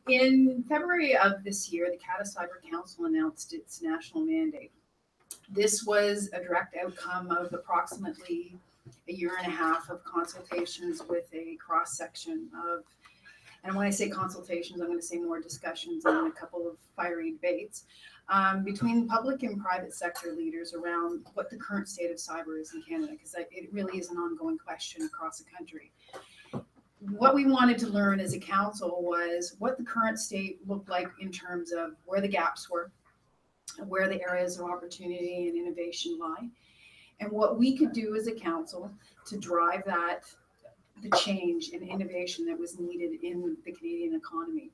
In February of this year, the CATA Cyber Council announced its national mandate. This was a direct outcome of approximately a year and a half of consultations with a cross-section of, and when I say consultations, I'm going to say more discussions and a couple of fiery debates between public and private sector leaders around what the current state of cyber is in Canada, because it really is an ongoing question across the country. What we wanted to learn as a council was what the current state looked like in terms of where the gaps were, where the areas of opportunity and innovation lie, and what we could do as a council to drive the change and innovation that was needed in the Canadian economy.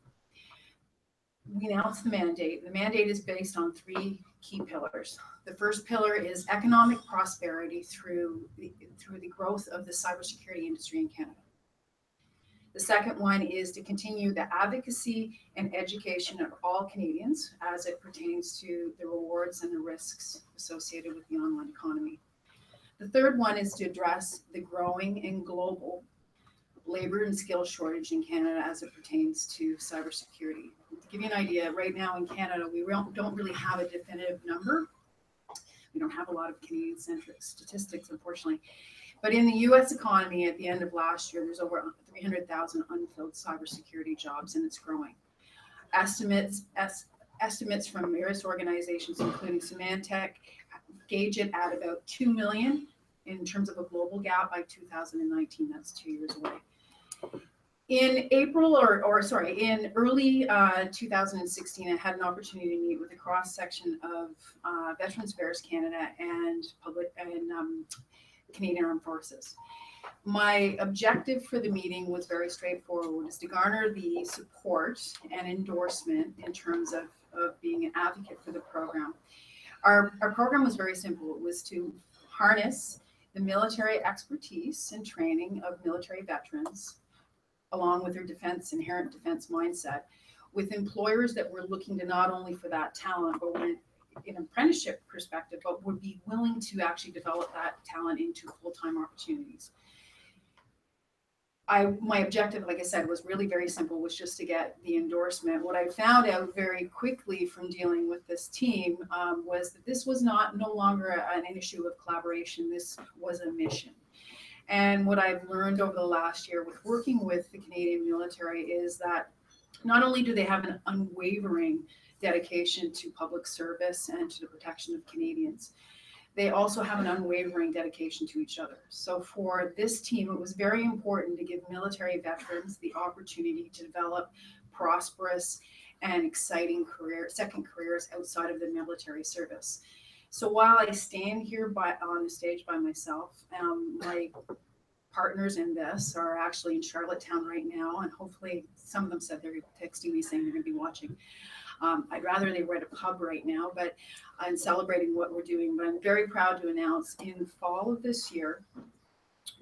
We announced the mandate. The mandate is based on three key pillars. The first pillar is economic prosperity through the growth of the cybersecurity industry in Canada. The second one is to continue the advocacy and education of all Canadians as it pertains to the rewards and the risks associated with the online economy. The third one is to address the growing and global labor and skill shortage in Canada as it pertains to cybersecurity. To give you an idea, right now in Canada, we don't really have a definitive number. We don't have a lot of Canadian-centric statistics, unfortunately. But in the U.S. economy, at the end of last year, there's over 300,000 unfilled cybersecurity jobs, and it's growing. Estimates from various organizations, including Symantec, gauge it at about 2 million in terms of a global gap by 2019. That's 2 years away. In in early 2016, I had an opportunity to meet with a cross section of Veterans Affairs Canada and Canadian Armed Forces. My objective for the meeting was very straightforward, is to garner the support and endorsement in terms of being an advocate for the program. Our program was very simple. It was to harness the military expertise and training of military veterans, along with their inherent defense mindset, with employers that were looking to not only for that talent, but in an apprenticeship perspective, but would be willing to actually develop that talent into full-time opportunities. My objective, like I said, was really very simple, was just to get the endorsement. What I found out very quickly from dealing with this team was that this was no longer an issue of collaboration. This was a mission. And what I've learned over the last year with working with the Canadian military is that not only do they have an unwavering dedication to public service and to the protection of Canadians, they also have an unwavering dedication to each other. So for this team, it was very important to give military veterans the opportunity to develop prosperous and exciting second careers outside of the military service. So while I stand here on the stage by myself, my partners in this are actually in Charlottetown right now, and hopefully some of them said they're texting me saying they're going to be watching. I'd rather they were at a pub right now, but I'm celebrating what we're doing. But I'm very proud to announce in fall of this year,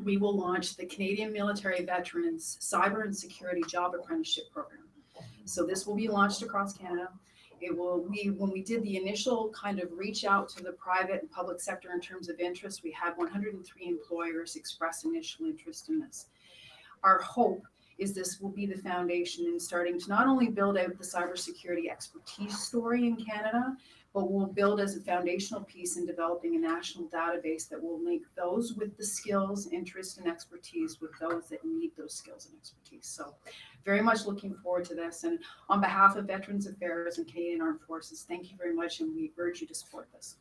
we will launch the Canadian Military Veterans Cyber and Security Job Apprenticeship Program. So this will be launched across Canada. When we did the initial kind of reach out to the private and public sector in terms of interest, we had 103 employers express initial interest in this. Our hope is this will be the foundation in starting to not only build out the cybersecurity expertise story in Canada, but we'll build as a foundational piece in developing a national database that will link those with the skills, interest, and expertise with those that need those skills and expertise. So very much looking forward to this. And on behalf of Veterans Affairs and Canadian Armed Forces, thank you very much, and we urge you to support this.